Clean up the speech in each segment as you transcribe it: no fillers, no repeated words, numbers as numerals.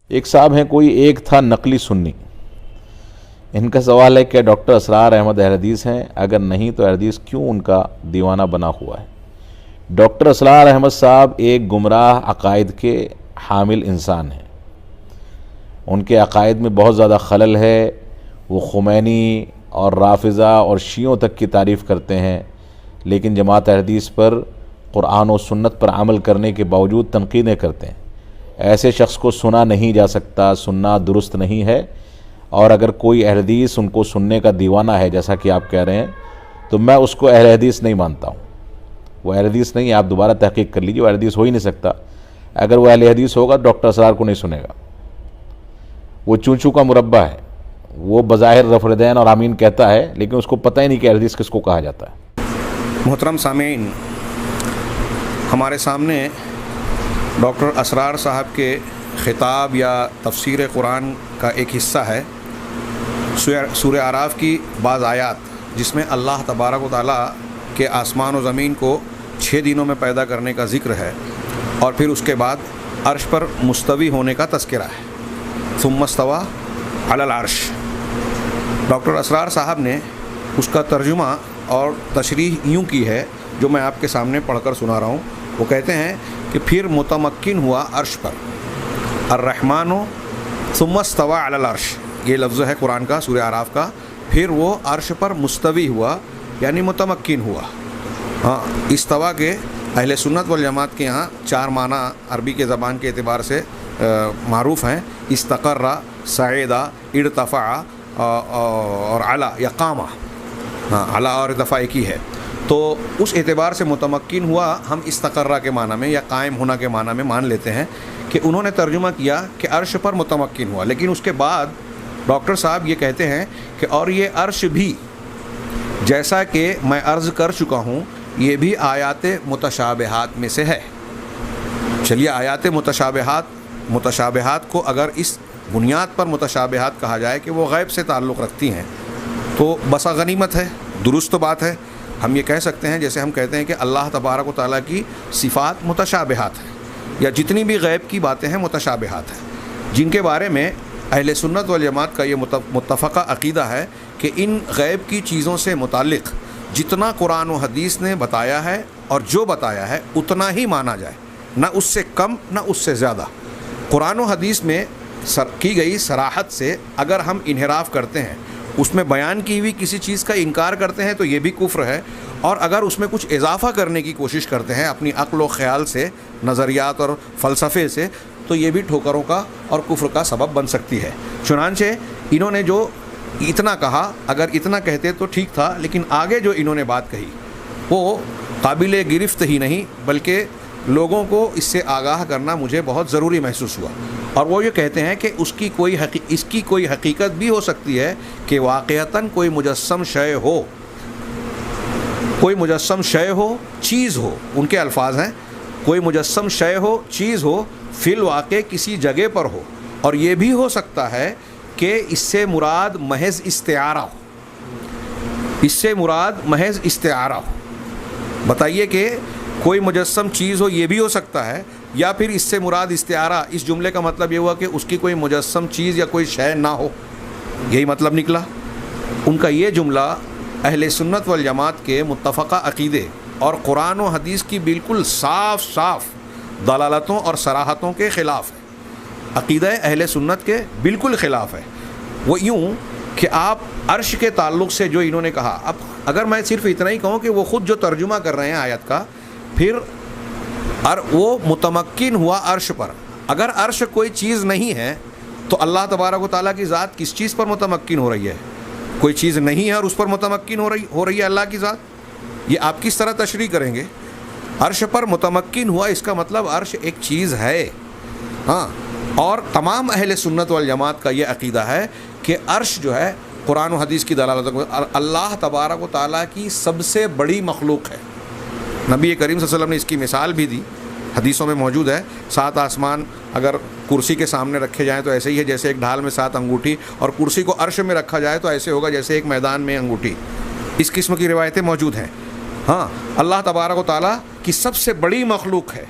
ایک صاحب ہیں، کوئی ایک تھا نقلی سنی. ان کا سوال ہے کہ ڈاکٹر اسرار احمد اہل حدیث ہیں؟ اگر نہیں تو اہل حدیث کیوں ان کا دیوانہ بنا ہوا ہے؟ ڈاکٹر اسرار احمد صاحب ایک گمراہ عقائد کے حامل انسان ہیں. ان کے عقائد میں بہت زیادہ خلل ہے. وہ خمینی اور رافضہ اور شیعوں تک کی تعریف کرتے ہیں، لیکن جماعت اہل حدیث پر، قرآن و سنت پر عمل کرنے کے باوجود تنقیدیں کرتے ہیں. ایسے شخص کو سنا نہیں جا سکتا، سننا درست نہیں ہے. اور اگر کوئی اہل حدیث ان کو سننے کا دیوانہ ہے جیسا کہ آپ کہہ رہے ہیں، تو میں اس کو اہل حدیث نہیں مانتا ہوں. وہ اہل حدیث نہیں ہے. آپ دوبارہ تحقیق کر لیجیے، وہ اہل حدیث ہو ہی نہیں سکتا. اگر وہ اہل حدیث ہوگا ڈاکٹر اسرار کو نہیں سنے گا. وہ چونچو کا مربع ہے. وہ بظاہر رفع الیدین اور آمین کہتا ہے، لیکن اس کو پتہ ہی نہیں کہ اہل حدیث کس کو کہا جاتا ہے. محترم سامعین، ہمارے سامنے ڈاکٹر اسرار صاحب کے خطاب یا تفسیر قرآن کا ایک حصہ ہے، سورہ اعراف کی بعض آیات، جس میں اللہ تبارک و تعالیٰ کے آسمان و زمین کو 6 دنوں میں پیدا کرنے کا ذکر ہے، اور پھر اس کے بعد عرش پر مستوی ہونے کا تذکرہ ہے. ثم استوى علی العرش. ڈاکٹر اسرار صاحب نے اس کا ترجمہ اور تشریح یوں کی ہے، جو میں آپ کے سامنے پڑھ کر سنا رہا ہوں. وہ کہتے ہیں کہ پھر متمکن ہوا عرش پر، الرحمن ثم استوى علی العرش، یہ لفظ ہے قرآن کا، سورہ اعراف کا. پھر وہ عرش پر مستوی ہوا، یعنی متمکن ہوا. ہاں، استوا کے اہل سنت والجماعت کے یہاں 4 معنی عربی کے زبان کے اعتبار سے معروف ہیں: استقر، صعیدہ، ارتفع اور علا یا قامہ. ہاں، علا اور ارتفاع ایک ہی ہے. تو اس اعتبار سے متمکن ہوا ہم استقرہ کے معنی میں یا قائم ہونا کے معنی میں مان لیتے ہیں کہ انہوں نے ترجمہ کیا کہ عرش پر متمکن ہوا. لیکن اس کے بعد ڈاکٹر صاحب یہ کہتے ہیں کہ اور یہ عرش بھی، جیسا کہ میں عرض کر چکا ہوں، یہ بھی آیات متشابہات میں سے ہے. چلیے، آیات متشابہات کو اگر اس بنیاد پر متشابہات کہا جائے کہ وہ غیب سے تعلق رکھتی ہیں، تو بسا غنیمت ہے، درست بات ہے. ہم یہ کہہ سکتے ہیں، جیسے ہم کہتے ہیں کہ اللہ تبارک و تعالیٰ کی صفات متشابہات ہیں، یا جتنی بھی غیب کی باتیں ہیں متشابہات ہیں، جن کے بارے میں اہل سنت والجماعت کا یہ متفقہ عقیدہ ہے کہ ان غیب کی چیزوں سے متعلق جتنا قرآن و حدیث نے بتایا ہے اور جو بتایا ہے اتنا ہی مانا جائے، نہ اس سے کم نہ اس سے زیادہ. قرآن و حدیث میں کی گئی صراحت سے اگر ہم انحراف کرتے ہیں، اس میں بیان کی ہوئی کسی چیز کا انکار کرتے ہیں، تو یہ بھی کفر ہے. اور اگر اس میں کچھ اضافہ کرنے کی کوشش کرتے ہیں اپنی عقل و خیال سے، نظریات اور فلسفے سے، تو یہ بھی ٹھوکروں کا اور کفر کا سبب بن سکتی ہے. چنانچہ انہوں نے جو اتنا کہا، اگر اتنا کہتے تو ٹھیک تھا، لیکن آگے جو انہوں نے بات کہی وہ قابل گرفت ہی نہیں، بلکہ لوگوں کو اس سے آگاہ کرنا مجھے بہت ضروری محسوس ہوا. اور وہ یہ کہتے ہیں کہ اس کی کوئی حقیقت بھی ہو سکتی ہے کہ واقعتاً کوئی مجسم شے ہو، چیز ہو. ان کے الفاظ ہیں، کوئی مجسم شے ہو، چیز ہو، فی الواقع کسی جگہ پر ہو. اور یہ بھی ہو سکتا ہے کہ اس سے مراد محض استعارہ ہو. بتائیے کہ کوئی مجسم چیز ہو، یہ بھی ہو سکتا ہے، یا پھر اس سے مراد استعارہ. اس جملے کا مطلب یہ ہوا کہ اس کی کوئی مجسم چیز یا کوئی شے نہ ہو، یہی مطلب نکلا. ان کا یہ جملہ اہل سنت والجماعت کے متفقہ عقیدے اور قرآن و حدیث کی بالکل صاف دلالتوں اور صراحتوں کے خلاف ہے. عقیدہ اہل سنت کے بالکل خلاف ہے. وہ یوں کہ آپ عرش کے تعلق سے جو انہوں نے کہا، اب اگر میں صرف اتنا ہی کہوں کہ وہ خود جو ترجمہ کر رہے ہیں آیت کا، پھر وہ متمکن ہوا عرش پر. اگر عرش کوئی چیز نہیں ہے تو اللہ تبارک و تعالیٰ کی ذات کس چیز پر متمکن ہو رہی ہے؟ کوئی چیز نہیں ہے اور اس پر متمکن ہو رہی ہے اللہ کی ذات. یہ آپ کس طرح تشریح کریں گے؟ عرش پر متمکن ہوا، اس کا مطلب عرش ایک چیز ہے. ہاں، اور تمام اہل سنت والجماعت کا یہ عقیدہ ہے کہ عرش جو ہے قرآن و حدیث کی دلالت اللہ تبارک و تعالیٰ کی سب سے بڑی مخلوق ہے. نبی کریم صلی اللہ علیہ وسلم نے اس کی مثال بھی دی، حدیثوں میں موجود ہے. 7 آسمان اگر کرسی کے سامنے رکھے جائیں تو ایسے ہی ہے جیسے ایک ڈھال میں 7 انگوٹھی، اور کرسی کو عرش میں رکھا جائے تو ایسے ہوگا جیسے ایک میدان میں انگوٹھی. اس قسم کی روایتیں موجود ہیں. ہاں، اللہ تبارک و تعالیٰ کی سب سے بڑی مخلوق ہے.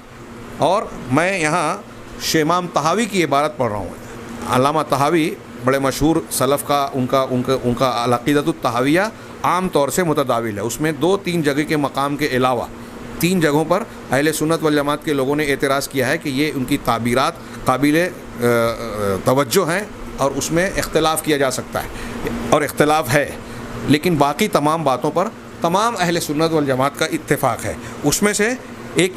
اور میں یہاں شیخ امام طحاوی کی عبارت پڑھ رہا ہوں. علامہ طحاوی بڑے مشہور سلف کا ان کا العقیدۃ الطحاویہ عام طور سے متداول ہے. اس میں 2-3 جگہ کے مقام کے علاوہ 3 جگہوں پر اہل سنت والجماعت کے لوگوں نے اعتراض کیا ہے کہ یہ ان کی تعبیرات قابل توجہ ہیں اور اس میں اختلاف کیا جا سکتا ہے اور اختلاف ہے. لیکن باقی تمام باتوں پر تمام اہل سنت والجماعت کا اتفاق ہے. اس میں سے ایک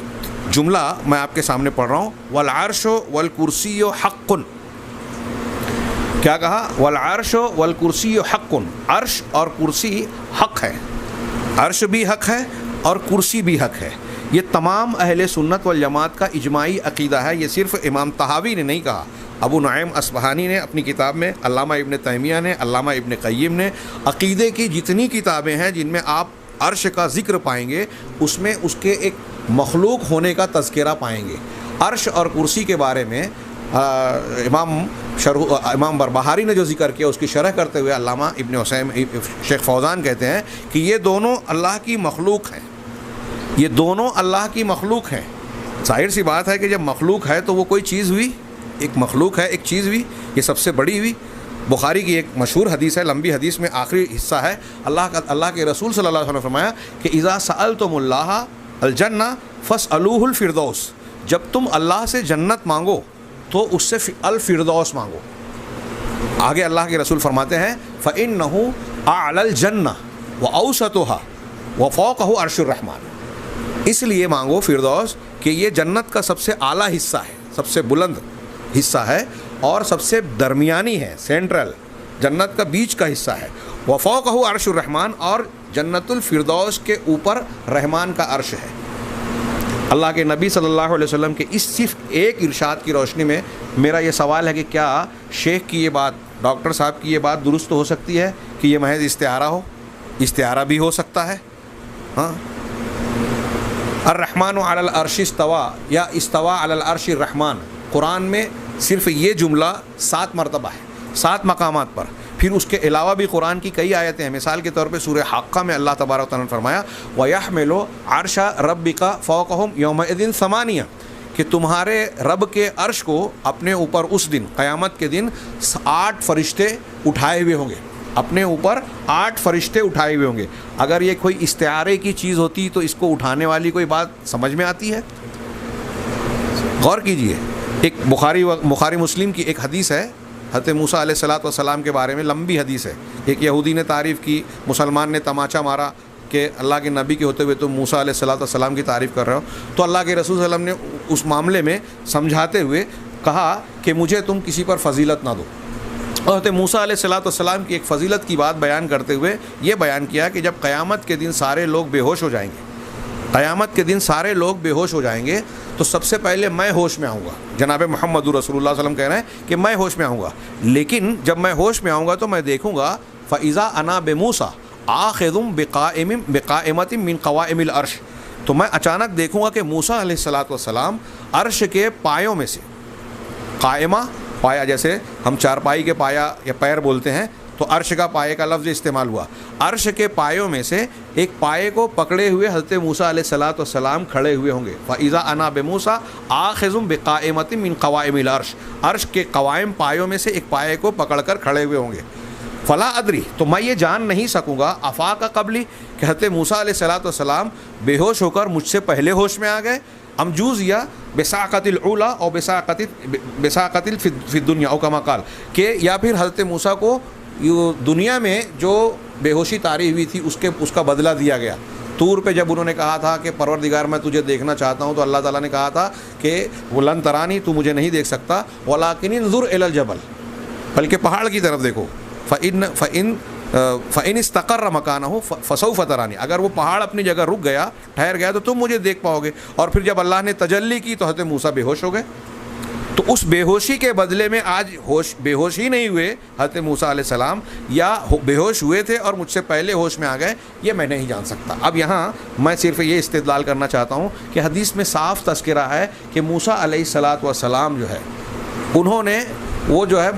جملہ میں آپ کے سامنے پڑھ رہا ہوں. والعرش والکرسی حق. کیا کہا؟ والعرش والکرسی حق. عرش اور کرسی حق ہے. عرش بھی حق ہے اور کرسی بھی حق ہے. یہ تمام اہل سنت والجماعت کا اجماعی عقیدہ ہے. یہ صرف امام طحاوی نے نہیں کہا. ابو نعیم اصبہانی نے اپنی کتاب میں، علامہ ابن تیمیہ نے، علامہ ابن قیم نے، عقیدے کی جتنی کتابیں ہیں جن میں آپ عرش کا ذکر پائیں گے اس میں اس کے ایک مخلوق ہونے کا تذکرہ پائیں گے. عرش اور کرسی کے بارے میں امام بربہاری نے جو ذکر کیا اس کی شرح کرتے ہوئے علامہ ابن حسین شیخ فوزان کہتے ہیں کہ یہ دونوں اللہ کی مخلوق ہیں. یہ دونوں اللہ کی مخلوق ہیں. ظاہر سی بات ہے کہ جب مخلوق ہے تو وہ کوئی چیز ہوئی، ایک مخلوق ہے، ایک چیز ہوئی، یہ سب سے بڑی ہوئی. بخاری کی ایک مشہور حدیث ہے، لمبی حدیث میں آخری حصہ ہے. اللہ کے رسول صلی اللہ علیہ وسلم نے فرمایا کہ اذا سألتم اللہ الجنہ فاسألوہ الفردوس. جب تم اللہ سے جنت مانگو تو اس سے الفردوس مانگو. آگے اللہ کے رسول فرماتے ہیں فإنہ اعلی الجنہ وأوسطها وفوقہ عرش الرحمن. اس لیے مانگو فردوس کہ یہ جنت کا سب سے اعلیٰ حصہ ہے، سب سے بلند حصہ ہے اور سب سے درمیانی ہے، سینٹرل، جنت کا بیچ کا حصہ ہے. وفوقہ عرش الرحمن، اور جنت الفردوس کے اوپر رحمان کا عرش ہے. اللہ کے نبی صلی اللہ علیہ وسلم کے اس صرف ایک ارشاد کی روشنی میں میرا یہ سوال ہے کہ کیا شیخ کی یہ بات، ڈاکٹر صاحب کی یہ بات درست ہو سکتی ہے کہ یہ محض استعارہ ہو؟ استعارہ بھی ہو سکتا ہے. ہاں، الرحمن علی العرش استوى یا استوى علی العرش الرحمن، قرآن میں صرف یہ جملہ 7 مرتبہ ہے، 7 مقامات پر. پھر اس کے علاوہ بھی قرآن کی کئی آیتیں ہیں. مثال کے طور پہ سورہ حاقہ میں اللہ تبارک و تعالیٰ نے فرمایا وَيَحْمِلُ عَرْشَ رَبِّكَ فَوْقَهُمْ يَوْمَئِذٍ ثَمَانِيَةٌ، کہ تمہارے رب کے عرش کو اپنے اوپر اس دن، قیامت کے دن 8 فرشتے اٹھائے ہوئے ہوں گے. اپنے اوپر 8 فرشتے اٹھائے ہوئے ہوں گے. اگر یہ کوئی استعارے کی چیز ہوتی تو اس کو اٹھانے والی کوئی بات سمجھ میں آتی ہے؟ غور کیجئے. ایک بخاری مسلم کی ایک حدیث ہے حضرت موسیٰ علیہ السلام کے بارے میں، لمبی حدیث ہے. ایک یہودی نے تعریف کی، مسلمان نے تماچا مارا کہ اللہ کے نبی کے ہوتے ہوئے تم موسیٰ علیہ السلام کی تعریف کر رہے ہو. تو اللہ کے رسول صلی اللہ علیہ وسلم نے اس معاملے میں سمجھاتے ہوئے کہا کہ مجھے تم کسی پر فضیلت نہ دو. اور حضرت موسیٰ علیہ السلام کی ایک فضیلت کی بات بیان کرتے ہوئے یہ بیان کیا کہ جب قیامت کے دن سارے لوگ بے ہوش ہو جائیں گے، قیامت کے دن سارے لوگ بے ہوش ہو جائیں گے تو سب سے پہلے میں ہوش میں آؤں گا. جناب محمد رسول اللہ صلی اللہ علیہ وسلم کہہ رہے ہیں کہ میں ہوش میں آؤں گا. لیکن جب میں ہوش میں آؤں گا تو میں دیکھوں گا فَإِذَا أَنَا بِمُوسَىٰ آخِذٌ بِقَائِمَةٍ مِّن قَوَائِمِ الْعَرْشِ، تو میں اچانک دیکھوں گا کہ موسیٰ علیہ السلام عرش کے پایوں میں سے، قائمہ پایا جیسے ہم چارپائی کے پایا یا پیر بولتے ہیں تو عرش کا پائے کا لفظ استعمال ہوا. عرش کے پایوں میں سے ایک پائے کو پکڑے ہوئے حضرت موسیٰ علیہ السلام کھڑے ہوئے ہوں گے. فَإِذَا أَنَا بِمُوسَىٰ آخِذٌ بِقَائِمَةٍ مِّن قَوَائِمِ الْعَرْشِ، عرش کے قوائم پایوں میں سے ایک پائے کو پکڑ کر کھڑے ہوئے ہوں گے. فَلَا أَدْرِي، تو میں یہ جان نہیں سکوں گا أَفَاقَ قَبْلِي، کہ حضرت موسیٰ علیہ السلام بے ہوش ہو کر مجھ سے پہلے ہوش میں آ گئے، ام جوزیا بساقت العلا اور بساقت فی الدنیا او کما قال، کہ یا پھر حضرت موسیٰ کو دنیا میں جو بے ہوشی طاری ہوئی تھی اس کا بدلہ دیا گیا. طور پہ جب انہوں نے کہا تھا کہ پروردگار میں تجھے دیکھنا چاہتا ہوں، تو اللہ تعالیٰ نے کہا تھا کہ لن ترانی، تو مجھے نہیں دیکھ سکتا، ولکن انظر الی الجبل، بلکہ پہاڑ کی طرف دیکھو، فَإِنِ اسْتَقَرَّ مَكَانَهُ فَسَوْفَ تَرَانِي، اگر وہ پہاڑ اپنی جگہ رک گیا، ٹھہر گیا تو تم مجھے دیکھ پاؤ گے. اور پھر جب اللہ نے تجلی کی تو حضرت موسیٰ بے ہوش ہو گئے. تو اس بے ہوشی کے بدلے میں آج بے ہوش ہی نہیں ہوئے حضرت موسیٰ علیہ السلام، یا بے ہوش ہوئے تھے اور مجھ سے پہلے ہوش میں آ گئے، یہ میں نہیں جان سکتا. اب یہاں میں صرف یہ استدلال کرنا چاہتا ہوں کہ حدیث میں صاف تذکرہ ہے کہ موسیٰ علیہ السلام جو ہے انہوں نے وہ جو ہے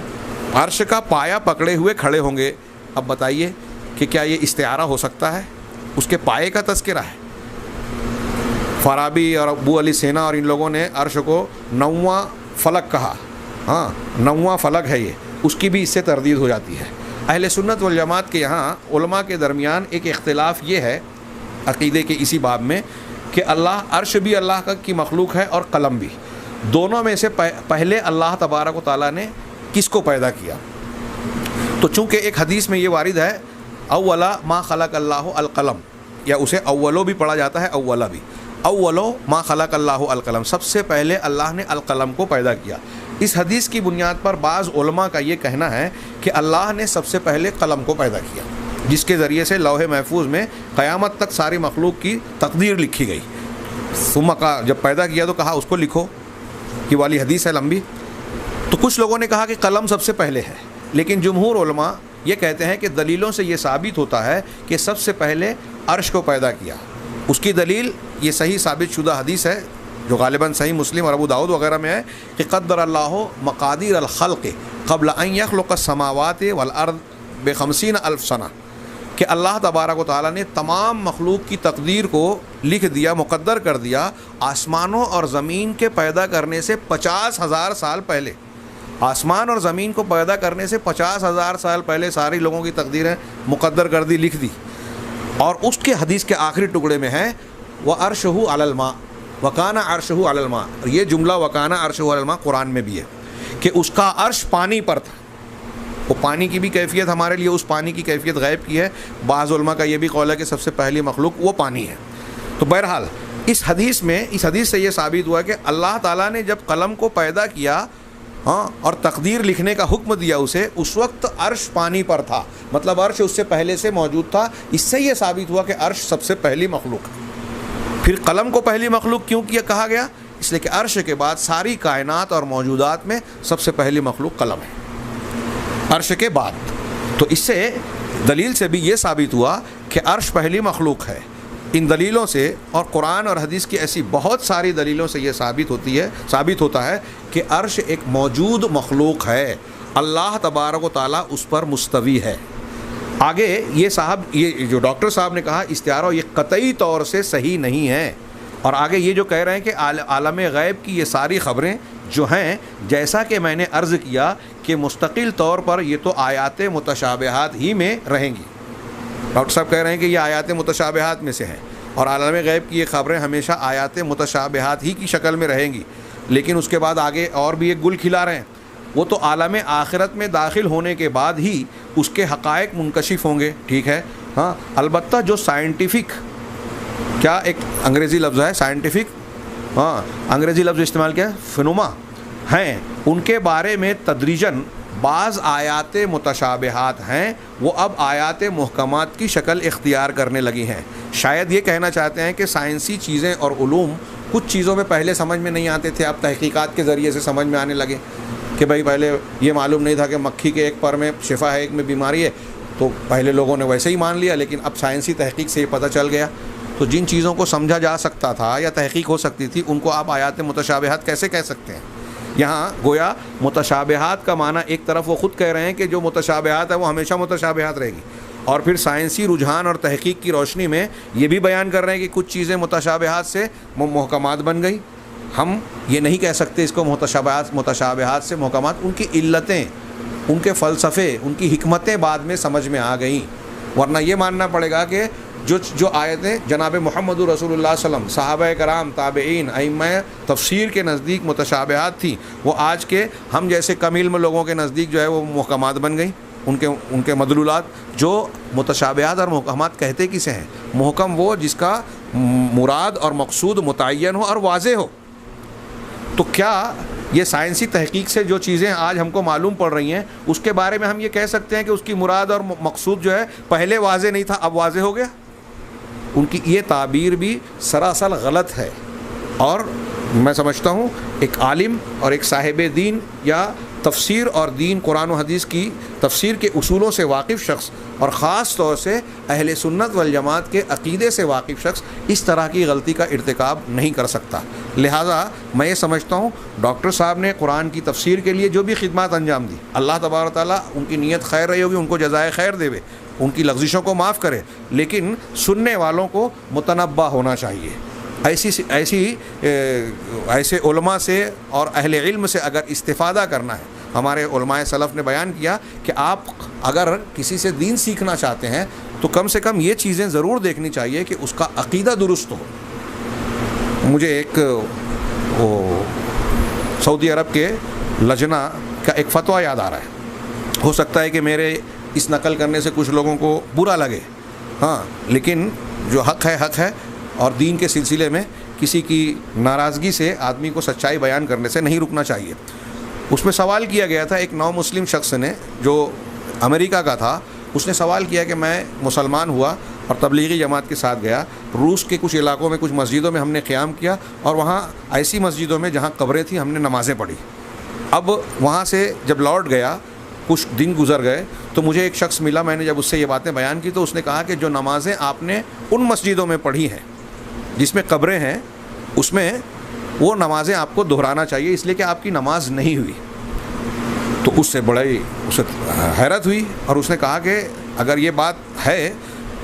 عرش کا پایا پکڑے ہوئے کھڑے ہوں گے. اب بتائیے کہ کیا یہ استعارہ ہو سکتا ہے؟ اس کے پائے کا تذکرہ ہے. فارابی اور ابو علی سینا اور ان لوگوں نے عرش کو 9واں فلک کہا. ہاں 9واں فلک ہے یہ، اس کی بھی اس سے تردید ہو جاتی ہے۔ اہل سنت والجماعت کے یہاں علماء کے درمیان ایک اختلاف یہ ہے عقیدے کے اسی باب میں کہ عرش بھی اللہ کی مخلوق ہے اور قلم بھی، دونوں میں سے پہلے اللہ تبارک و تعالیٰ نے کس کو پیدا کیا؟ تو چونکہ ایک حدیث میں یہ وارد ہے اولا ما خلق اللہ القلم، یا اسے اولو بھی پڑھا جاتا ہے اولا بھی، اولو ما خلق اللہ القلم، سب سے پہلے اللہ نے القلم کو پیدا کیا۔ اس حدیث کی بنیاد پر بعض علماء کا یہ کہنا ہے کہ اللہ نے سب سے پہلے قلم کو پیدا کیا، جس کے ذریعے سے لوح محفوظ میں قیامت تک ساری مخلوق کی تقدیر لکھی گئی۔ ثم کا جب پیدا کیا تو کہا اس کو لکھو، یہ والی حدیث ہے لمبی۔ تو کچھ لوگوں نے کہا کہ قلم سب سے پہلے ہے، لیکن جمہور علماء یہ کہتے ہیں کہ دلیلوں سے یہ ثابت ہوتا ہے کہ سب سے پہلے عرش کو پیدا کیا۔ اس کی دلیل یہ صحیح ثابت شدہ حدیث ہے جو غالباً صحیح مسلم اور ابو داؤد وغیرہ میں ہے کہ قدر اللہ مقادیر الخلق قبل ان یخلق السماوات والارض ب50 الف سنہ، کہ اللہ تبارک و تعالیٰ نے تمام مخلوق کی تقدیر کو لکھ دیا، مقدر کر دیا آسمانوں اور زمین کے پیدا کرنے سے 50,000 سال پہلے۔ آسمان اور زمین کو پیدا کرنے سے 50,000 سال پہلے ساری لوگوں کی تقدیریں مقدر کر دی، لکھ دی۔ اور اس کے حدیث کے آخری ٹکڑے میں ہے وَعَرْشُهُ عَلَى الْمَاءِ وَكَانَ عَرْشُهُ عَلَى الْمَاءِ، یہ جملہ وَكَانَ عَرْشُهُ عَلَى الْمَاء قرآن میں بھی ہے کہ اس کا عرش پانی پر تھا۔ وہ پانی کی بھی کیفیت ہمارے لیے اس پانی کی کیفیت غیب کی ہے، بعض علماء کا یہ بھی قول ہے کہ سب سے پہلی مخلوق وہ پانی ہے۔ تو بہرحال اس حدیث سے یہ ثابت ہوا کہ اللہ تعالیٰ نے جب قلم کو پیدا کیا اور تقدیر لکھنے کا حکم دیا اسے، اس وقت عرش پانی پر تھا، مطلب عرش اس سے پہلے سے موجود تھا۔ اس سے یہ ثابت ہوا کہ عرش سب سے پہلی مخلوق ہے۔ پھر قلم کو پہلی مخلوق کیوں کہا گیا؟ اس لیے کہ عرش کے بعد ساری کائنات اور موجودات میں سب سے پہلی مخلوق قلم ہے عرش کے بعد۔ تو اس سے دلیل سے بھی یہ ثابت ہوا کہ عرش پہلی مخلوق ہے۔ ان دلیلوں سے اور قرآن اور حدیث کی ایسی بہت ساری دلیلوں سے یہ ثابت ہوتا ہے کہ عرش ایک موجود مخلوق ہے، اللہ تبارک و تعالیٰ اس پر مستوی ہے۔ آگے یہ جو ڈاکٹر صاحب نے کہا استعارہ، یہ قطعی طور سے صحیح نہیں ہے، اور آگے یہ جو کہہ رہے ہیں کہ عالم غیب کی یہ ساری خبریں جو ہیں، جیسا کہ میں نے عرض کیا کہ مستقل طور پر یہ تو آیات متشابہات ہی میں رہیں گی۔ ڈاکٹر صاحب کہہ رہے ہیں کہ یہ آیات متشابہات میں سے ہیں، اور عالم غیب کی یہ خبریں ہمیشہ آیات متشابہات ہی کی شکل میں رہیں گی، لیکن اس کے بعد آگے اور بھی ایک گل کھلا رہے ہیں، وہ تو عالم آخرت میں داخل ہونے کے بعد ہی اس کے حقائق منکشف ہوں گے، ٹھیک ہے۔ ہاں البتہ جو سائنٹیفک، کیا ایک انگریزی لفظ ہے سائنٹیفک، انگریزی لفظ استعمال کیا ہے، فنوما ہیں، ان کے بارے میں تدریجاً بعض آیات متشابہات ہیں وہ اب آیات محکمات کی شکل اختیار کرنے لگی ہیں۔ شاید یہ کہنا چاہتے ہیں کہ سائنسی چیزیں اور علوم کچھ چیزوں میں پہلے سمجھ میں نہیں آتے تھے، اب تحقیقات کے ذریعے سے سمجھ میں آنے لگے، کہ بھائی پہلے یہ معلوم نہیں تھا کہ مکھی کے ایک پر میں شفا ہے، ایک میں بیماری ہے، تو پہلے لوگوں نے ویسے ہی مان لیا، لیکن اب سائنسی تحقیق سے یہ پتہ چل گیا۔ تو جن چیزوں کو سمجھا جا سکتا تھا یا تحقیق ہو سکتی تھی، ان کو آپ آیات متشابہات کیسے کہہ سکتے ہیں؟ یہاں گویا متشابہات کا معنی ایک طرف وہ خود کہہ رہے ہیں کہ جو متشابہات ہے وہ ہمیشہ متشابہات رہے گی، اور پھر سائنسی رجحان اور تحقیق کی روشنی میں یہ بھی بیان کر رہے ہیں کہ کچھ چیزیں متشابہات سے محکمات بن گئی۔ ہم یہ نہیں کہہ سکتے اس کو متشابہات سے محکمات، ان کی علتیں، ان کے فلسفے، ان کی حکمتیں بعد میں سمجھ میں آ گئیں، ورنہ یہ ماننا پڑے گا کہ جو آیتیں جناب محمد رسول اللہ صلی اللہ علیہ وسلم، صحابہ کرام، تابعین، ائمہ تفسیر کے نزدیک متشابہات تھیں، وہ آج کے ہم جیسے کم علم لوگوں کے نزدیک جو ہے وہ محکمات بن گئیں۔ ان کے مدلولات، جو متشابہات اور محکمات کہتے کسے ہیں؟ محکم وہ جس کا مراد اور مقصود متعین ہو اور واضح ہو۔ تو کیا یہ سائنسی تحقیق سے جو چیزیں آج ہم کو معلوم پڑ رہی ہیں، اس کے بارے میں ہم یہ کہہ سکتے ہیں کہ اس کی مراد اور مقصود جو ہے پہلے واضح نہیں تھا، اب واضح ہو گیا؟ ان کی یہ تعبیر بھی سراسر غلط ہے، اور میں سمجھتا ہوں ایک عالم اور ایک صاحب دین یا تفسیر اور دین قرآن و حدیث کی تفسیر کے اصولوں سے واقف شخص، اور خاص طور سے اہل سنت والجماعت کے عقیدے سے واقف شخص اس طرح کی غلطی کا ارتکاب نہیں کر سکتا۔ لہٰذا میں یہ سمجھتا ہوں ڈاکٹر صاحب نے قرآن کی تفسیر کے لیے جو بھی خدمات انجام دی، اللہ تبارک و تعالیٰ ان کی نیت خیر رہی ہوگی، ان کو جزائے خیر دے، ان کی لغزشوں کو معاف کرے، لیکن سننے والوں کو متنبہ ہونا چاہیے ایسے علماء سے اور اہل علم سے اگر استفادہ کرنا ہے. ہمارے علماء سلف نے بیان کیا کہ آپ اگر کسی سے دین سیکھنا چاہتے ہیں تو کم سے کم یہ چیزیں ضرور دیکھنی چاہیے کہ اس کا عقیدہ درست ہو. مجھے ایک سعودی عرب کے لجنہ کا ایک فتویٰ یاد آ رہا ہے. ہو سکتا ہے کہ میرے اس نقل کرنے سے کچھ لوگوں کو برا لگے, ہاں, لیکن جو حق ہے اور دین کے سلسلے میں کسی کی ناراضگی سے آدمی کو سچائی بیان کرنے سے نہیں رکنا چاہیے. اس میں سوال کیا گیا تھا ایک نو مسلم شخص نے جو امریکہ کا تھا. اس نے سوال کیا کہ میں مسلمان ہوا اور تبلیغی جماعت کے ساتھ گیا, روس کے کچھ علاقوں میں کچھ مسجدوں میں ہم نے قیام کیا اور وہاں ایسی مسجدوں میں جہاں قبریں تھیں ہم نے نمازیں پڑھی. اب وہاں سے جب لوٹ گیا, کچھ دن گزر گئے تو مجھے ایک شخص ملا. میں نے جب اس سے یہ باتیں بیان کی تو اس نے کہا کہ جو نمازیں آپ نے ان مسجدوں میں پڑھی ہیں جس میں قبریں ہیں, اس میں وہ نمازیں آپ کو دہرانا چاہیے, اس لیے کہ آپ کی نماز نہیں ہوئی. تو اس سے اسے حیرت ہوئی اور اس نے کہا کہ اگر یہ بات ہے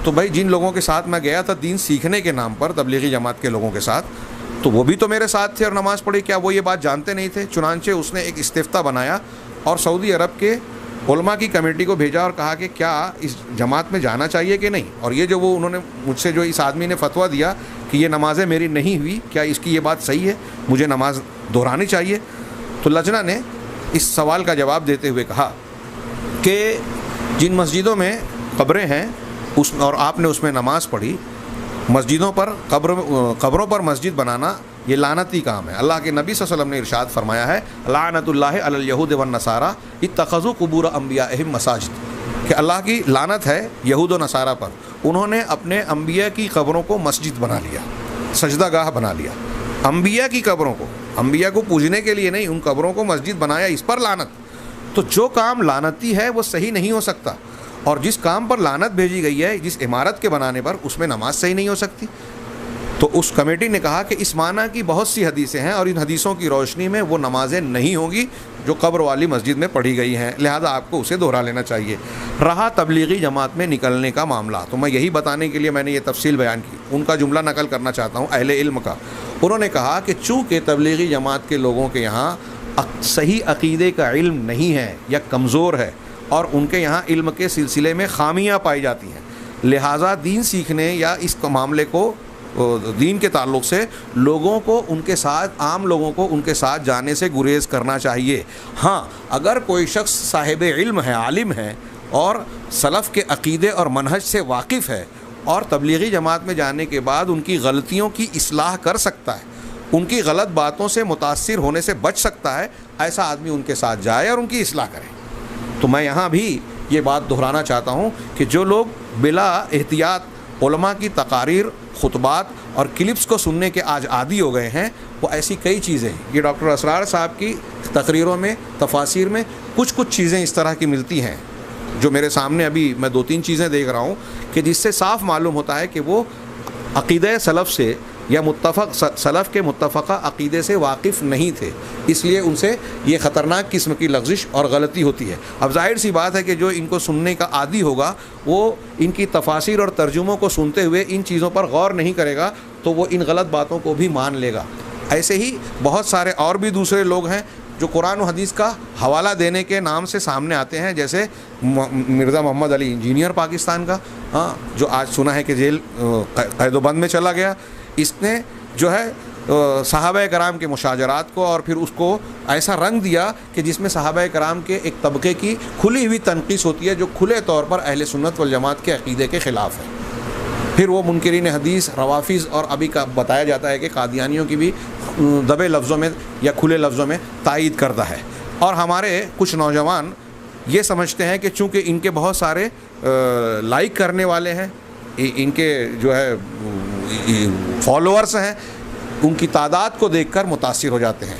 تو بھائی جن لوگوں کے ساتھ میں گیا تھا دین سیکھنے کے نام پر, تبلیغی جماعت کے لوگوں کے ساتھ, تو وہ بھی تو میرے ساتھ تھے اور نماز پڑھی, کیا وہ یہ بات جانتے نہیں تھے؟ چنانچہ اس نے ایک استفتاء بنایا اور سعودی عرب کے علماء کی کمیٹی کو بھیجا اور کہا کہ کیا اس جماعت میں جانا چاہیے کہ نہیں. اور یہ جو انہوں نے مجھ سے جو اس آدمی نے فتویٰ دیا کہ یہ نمازیں میری نہیں ہوئی, کیا اس کی یہ بات صحیح ہے, مجھے نماز دہرانی چاہیے؟ تو لجنہ نے اس سوال کا جواب دیتے ہوئے کہا کہ جن مسجدوں میں قبریں ہیں اور آپ نے اس میں نماز پڑھی, مسجدوں پر قبروں پر مسجد بنانا یہ لعنتی کام ہے. اللہ کے نبی صلی اللہ علیہ وسلم نے ارشاد فرمایا ہے, لعنت اللہ علی الیہود والنصارى اتخذوا قبور انبیائہم مساجد, کہ اللہ کی لعنت ہے یہود و نصارہ پر, انہوں نے اپنے انبیاء کی قبروں کو مسجد بنا لیا, سجدہ گاہ بنا لیا. انبیاء کی قبروں کو, انبیاء کو پوجنے کے لیے نہیں, ان قبروں کو مسجد بنایا, اس پر لعنت. تو جو کام لعنتی ہے وہ صحیح نہیں ہو سکتا, اور جس کام پر لعنت بھیجی گئی ہے, جس عمارت کے بنانے پر, اس میں نماز صحیح نہیں ہو سکتی. تو اس کمیٹی نے کہا کہ اس معنی کی بہت سی حدیثیں ہیں اور ان حدیثوں کی روشنی میں وہ نمازیں نہیں ہوں گی جو قبر والی مسجد میں پڑھی گئی ہیں, لہذا آپ کو اسے دہرا لینا چاہیے. رہا تبلیغی جماعت میں نکلنے کا معاملہ, تو میں یہی بتانے کے لیے میں نے یہ تفصیل بیان کی. ان کا جملہ نقل کرنا چاہتا ہوں اہل علم کا. انہوں نے کہا کہ چونکہ تبلیغی جماعت کے لوگوں کے یہاں صحیح عقیدے کا علم نہیں ہے یا کمزور ہے, اور ان کے یہاں علم کے سلسلے میں خامیاں پائی جاتی ہیں, لہٰذا دین سیکھنے یا اس معاملے کو, دین کے تعلق سے لوگوں کو ان کے ساتھ, عام لوگوں کو ان کے ساتھ جانے سے گریز کرنا چاہیے. ہاں, اگر کوئی شخص صاحب علم ہے, عالم ہے, اور سلف کے عقیدے اور منہج سے واقف ہے, اور تبلیغی جماعت میں جانے کے بعد ان کی غلطیوں کی اصلاح کر سکتا ہے, ان کی غلط باتوں سے متاثر ہونے سے بچ سکتا ہے, ایسا آدمی ان کے ساتھ جائے اور ان کی اصلاح کرے. تو میں یہاں بھی یہ بات دہرانا چاہتا ہوں کہ جو لوگ بلا احتیاط علماء کی تقاریر, خطبات اور کلپس کو سننے کے آج عادی ہو گئے ہیں, وہ ایسی کئی چیزیں, یہ ڈاکٹر اسرار صاحب کی تقریروں میں, تفاسیر میں کچھ چیزیں اس طرح کی ملتی ہیں جو میرے سامنے ابھی میں 2-3 چیزیں دیکھ رہا ہوں کہ جس سے صاف معلوم ہوتا ہے کہ وہ عقیدہ سلف سے یا سلف کے متفقہ عقیدے سے واقف نہیں تھے, اس لیے ان سے یہ خطرناک قسم کی لغزش اور غلطی ہوتی ہے. اب ظاہر سی بات ہے کہ جو ان کو سننے کا عادی ہوگا وہ ان کی تفاسیر اور ترجموں کو سنتے ہوئے ان چیزوں پر غور نہیں کرے گا, تو وہ ان غلط باتوں کو بھی مان لے گا. ایسے ہی بہت سارے اور بھی دوسرے لوگ ہیں جو قرآن و حدیث کا حوالہ دینے کے نام سے سامنے آتے ہیں, جیسے مرزا محمد علی انجینئر پاکستان کا, ہاں, جو آج سنا ہے کہ جیل قید و بند میں چلا گیا. اس نے جو ہے صحابہ کرام کے مشاجرات کو اور پھر اس کو ایسا رنگ دیا کہ جس میں صحابہ کرام کے ایک طبقے کی کھلی ہوئی تنقیص ہوتی ہے جو کھلے طور پر اہل سنت والجماعت کے عقیدے کے خلاف ہے. پھر وہ منکرین حدیث, روافظ اور ابھی کا بتایا جاتا ہے کہ قادیانیوں کی بھی دبے لفظوں میں یا کھلے لفظوں میں تائید کرتا ہے. اور ہمارے کچھ نوجوان یہ سمجھتے ہیں کہ چونکہ ان کے بہت سارے لائک کرنے والے ہیں, ان کے جو ہے فالوورز ہیں, ان کی تعداد کو دیکھ کر متاثر ہو جاتے ہیں.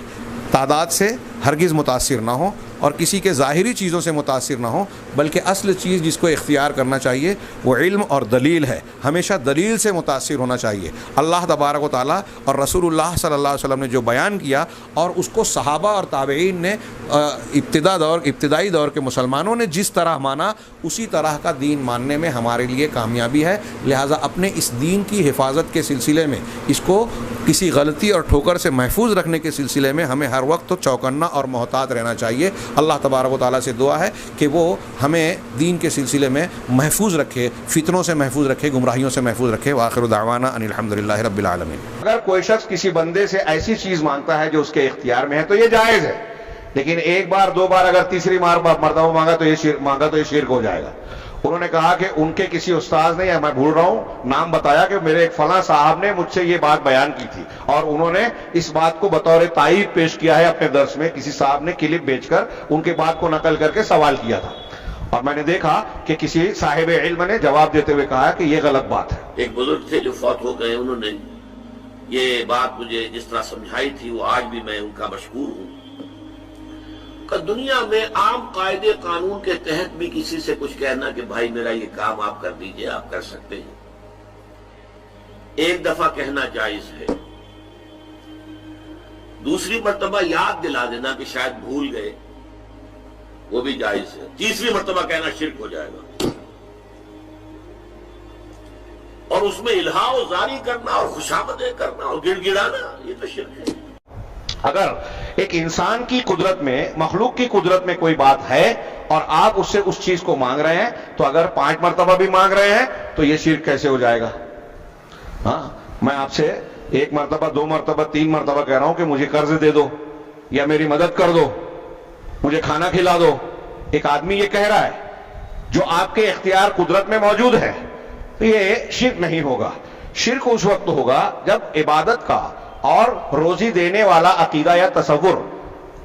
تعداد سے ہرگز متاثر نہ ہو, اور کسی کے ظاہری چیزوں سے متاثر نہ ہوں، بلکہ اصل چیز جس کو اختیار کرنا چاہیے وہ علم اور دلیل ہے. ہمیشہ دلیل سے متاثر ہونا چاہیے. اللہ تبارک و تعالیٰ اور رسول اللہ صلی اللہ علیہ وسلم نے جو بیان کیا اور اس کو صحابہ اور تابعین نے ابتدائی دور کے مسلمانوں نے جس طرح مانا، اسی طرح کا دین ماننے میں ہمارے لیے کامیابی ہے. لہٰذا اپنے اس دین کی حفاظت کے سلسلے میں، اس کو کسی غلطی اور ٹھوکر سے محفوظ رکھنے کے سلسلے میں ہمیں ہر وقت چوکنا اور محتاط رہنا چاہیے. اللہ تبارک و تعالیٰ سے دعا ہے کہ وہ ہمیں دین کے سلسلے میں محفوظ رکھے، فتنوں سے محفوظ رکھے، گمراہیوں سے محفوظ رکھے. وآخر دعوانا ان الحمدللہ رب العالمین. اگر کوئی شخص کسی بندے سے ایسی چیز مانگتا ہے جو اس کے اختیار میں ہے تو یہ جائز ہے، لیکن ایک بار دو بار اگر تیسری مرتبہ مانگا تو یہ شرک ہو جائے گا. انہوں نے کہا کہ ان کے کسی استاذ نے، یا میں بھول رہا ہوں نام، بتایا کہ میرے ایک فلاں صاحب نے مجھ سے یہ بات بیان کی تھی، اور انہوں نے اس بات کو بطور تائید پیش کیا ہے اپنے درس میں. کسی صاحب نے کلپ بیچ کر ان کے بات کو نقل کر کے سوال کیا تھا، اور میں نے دیکھا کہ کسی صاحب علم نے جواب دیتے ہوئے کہا کہ یہ غلط بات ہے. ایک بزرگ تھے جو فوت ہو گئے، انہوں نے یہ بات مجھے جس طرح سمجھائی تھی وہ آج بھی میں ان کا مشکور ہوں کہ دنیا میں عام قاعدے قانون کے تحت بھی کسی سے کچھ کہنا کہ بھائی میرا یہ کام آپ کر دیجئے، آپ کر سکتے ہیں، ایک دفعہ کہنا جائز ہے. دوسری مرتبہ یاد دلا دینا کہ شاید بھول گئے، وہ بھی جائز ہے. تیسری مرتبہ کہنا شرک ہو جائے گا. اور اس میں الہا و زاری کرنا اور خوشامدیں کرنا اور گڑ گڑانا، یہ تو شرک ہے. اگر ایک انسان کی قدرت میں، مخلوق کی قدرت میں کوئی بات ہے اور آپ اس سے اس چیز کو مانگ رہے ہیں، تو اگر 5 مرتبہ بھی مانگ رہے ہیں تو یہ شرک کیسے ہو جائے گا؟ ہاں، میں آپ سے 1 مرتبہ 2 مرتبہ 3 مرتبہ کہہ رہا ہوں کہ مجھے قرض دے دو، یا میری مدد کر دو، مجھے کھانا کھلا دو. ایک آدمی یہ کہہ رہا ہے جو آپ کے اختیار قدرت میں موجود ہے، تو یہ شرک نہیں ہوگا. شرک اس وقت ہوگا جب عبادت کا اور روزی دینے والا عقیدہ یا تصور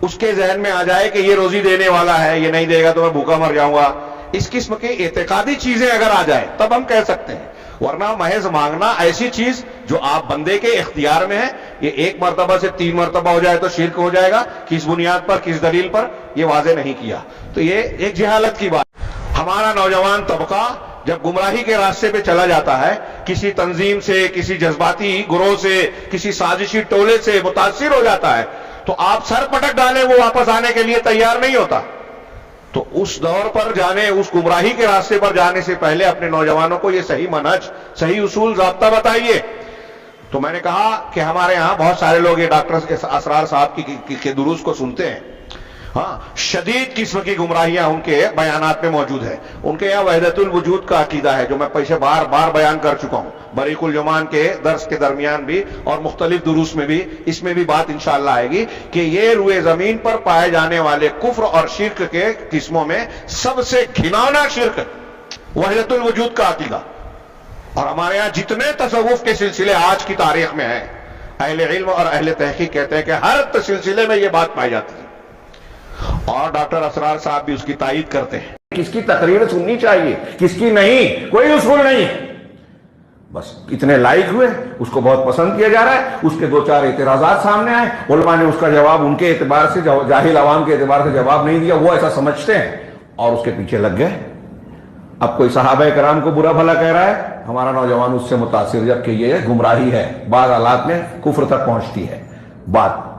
اس کے ذہن میں آ جائے کہ یہ روزی دینے والا ہے، یہ نہیں دے گا تو میں بھوکا مر جاؤں گا. اس قسم کے اعتقادی چیزیں اگر آ جائے تب ہم کہہ سکتے ہیں. ورنہ محض مانگنا ایسی چیز جو آپ بندے کے اختیار میں ہے، یہ 1 مرتبہ سے 3 مرتبہ ہو جائے تو شرک ہو جائے گا. کس بنیاد پر، کس دلیل پر، یہ واضح نہیں کیا. تو یہ ایک جہالت کی بات. ہمارا نوجوان طبقہ جب گمراہی کے راستے پہ چلا جاتا ہے، کسی تنظیم سے، کسی جذباتی گروہ سے، کسی سازشی ٹولے سے متاثر ہو جاتا ہے، تو آپ سر پٹک ڈالیں وہ واپس آنے کے لیے تیار نہیں ہوتا. تو اس دور پر جانے، اس گمراہی کے راستے پر جانے سے پہلے اپنے نوجوانوں کو یہ صحیح منہج، صحیح اصول، ضابطہ بتائیے. تو میں نے کہا کہ ہمارے ہاں بہت سارے لوگ یہ ڈاکٹر اسرار صاحب کی دروس کو سنتے ہیں. ہاں، شدید قسم کی گمراہیاں ان کے بیانات میں موجود ہے. ان کے یہاں وحدت الوجود کا عقیدہ ہے جو میں پیچھے بار بار بیان کر چکا ہوں، بریق الجمان کے درس کے درمیان بھی اور مختلف دروس میں بھی. اس میں بھی بات انشاءاللہ آئے گی کہ یہ روئے زمین پر پائے جانے والے کفر اور شرک کے قسموں میں سب سے گھناؤنا شرک وحدت الوجود کا عقیدہ. اور ہمارے ہاں جتنے تصوف کے سلسلے آج کی تاریخ میں ہیں، اہل علم اور اہل تحقیق کہتے ہیں کہ ہر سلسلے میں یہ بات پائی جاتی ہے. اور ڈاکٹر اسرار صاحب بھی اس کی تائید کرتے ہیں. کس کی تقریر سننی چاہیے، کس کی نہیں، کوئی اصول نہیں. بس اتنے لائک ہوئے، اس کو بہت پسند کیا جا رہا ہے، اس کے 2-4 اعتراضات سامنے آئے، علماء نے اس کا جواب ان کے اعتبار سے، جاہل عوام کے اعتبار سے جواب نہیں دیا، وہ ایسا سمجھتے ہیں اور اس کے پیچھے لگ گئے. اب کوئی صحابہ کرام کو برا بھلا کہہ رہا ہے، ہمارا نوجوان اس سے متاثر، جبکہ یہ گمراہی ہے، بعض حالات میں کفر تک پہنچتی ہے بات.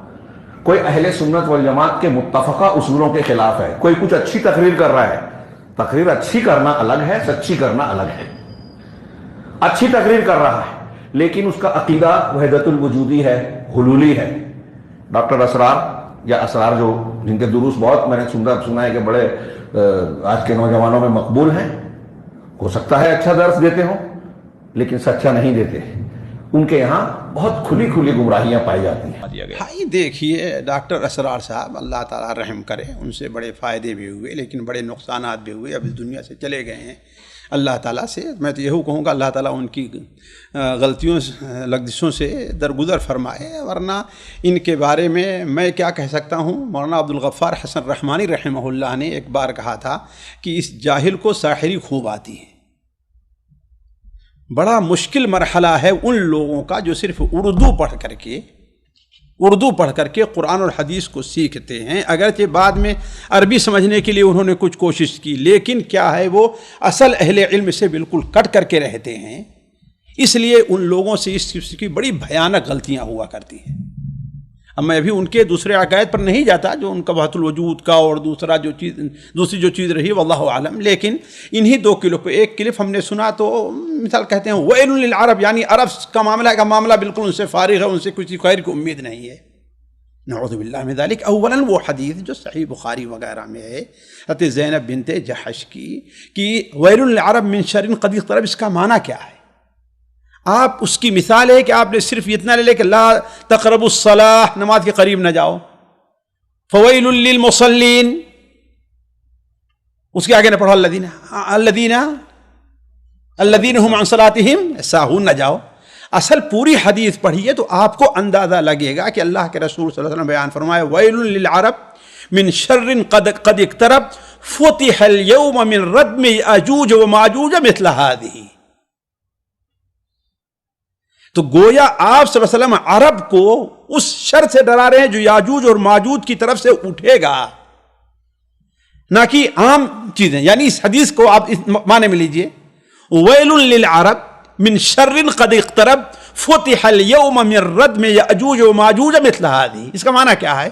کوئی اہل سنت والجماعت کے متفقہ اصولوں کے خلاف ہے. کوئی کچھ اچھی تقریر کر رہا ہے، تقریر اچھی کرنا الگ ہے، سچی کرنا الگ ہے. اچھی تقریر کر رہا ہے لیکن اس کا عقیدہ وحدت الوجودی ہے، حلولی ہے. ڈاکٹر اسرار یا اسرار جو جن کے دروس بہت میں نے سنا ہے کہ بڑے آج کے نوجوانوں میں مقبول ہیں، ہو سکتا ہے اچھا درس دیتے ہوں لیکن سچا نہیں دیتے. ان کے یہاں بہت کھلی کھلی گمراہیاں پائی جاتی ہیں. بھائی دیکھیے ڈاکٹر اسرار صاحب، اللہ تعالیٰ رحم کرے، ان سے بڑے فائدے بھی ہوئے لیکن بڑے نقصانات بھی ہوئے. اب اس دنیا سے چلے گئے ہیں. اللہ تعالیٰ سے میں تو یہی کہوں گا اللہ تعالیٰ ان کی غلطیوں لغزشوں سے درگزر فرمائے. ورنہ ان کے بارے میں کیا کہہ سکتا ہوں. مولانا عبدالغفار حسن رحمانی رحمہ اللہ نے ایک بار کہا تھا کہ اس جاہل کو ساحری خوب آتی ہے. بڑا مشکل مرحلہ ہے ان لوگوں کا جو صرف اردو پڑھ کر کے اردو پڑھ کر کے قرآن اور حدیث کو سیکھتے ہیں، اگرچہ بعد میں عربی سمجھنے کے لیے انہوں نے کچھ کوشش کی، لیکن کیا ہے وہ اصل اہل علم سے بالکل کٹ کر کے رہتے ہیں، اس لیے ان لوگوں سے اس چیز کی بڑی بھیانک غلطیاں ہوا کرتی ہیں۔ اب میں ابھی ان کے دوسرے عقائد پر نہیں جاتا، جو ان کا وحدت الوجود کا اور دوسری جو چیز رہی واللہ عالم، لیکن انہی دو کلپ ایک کلپ ہم نے سنا تو مثال کہتے ہیں ویل للعرب، یعنی عرب کا معاملہ بالکل ان سے فارغ ہے، ان سے کسی خیر کی امید نہیں ہے۔ نعوذ باللہ من ذالک۔ اولاً وہ حدیث جو صحیح بخاری وغیرہ میں ہے حضرت زینب بنت جحش کی کہ ویل للعرب من شر قد اقترب، اس کا معنی کیا ہے؟ آپ اس کی مثال ہے کہ آپ نے صرف اتنا لے کہ لا تقربوا الصلاۃ، نماز کے قریب نہ جاؤ، فویل للمصلین، اس کے آگے نہ پڑھو الذین هم عن صلاتهم ساہون، نہ جاؤ۔ اصل پوری حدیث پڑھیے تو آپ کو اندازہ لگے گا کہ اللہ کے رسول صلی اللہ علیہ وسلم بیان فرمائے ویل للعرب من شر قد اقترب فتح اليوم من ردم یاجوج وماجوج مثل هذه۔ تو گویا آپ صلی اللہ علیہ وسلم عرب کو اس شر سے ڈرا رہے ہیں جو یاجوج اور ماجوج کی طرف سے اٹھے گا، نہ کہ عام چیزیں۔ یعنی اس حدیث کو آپ اس معنی میں لیجئے، ویل للعرب من شر قد اقترب فتح اليوم من ردم یاجوج وماجوج مثل هذه، اس کا معنی کیا ہے؟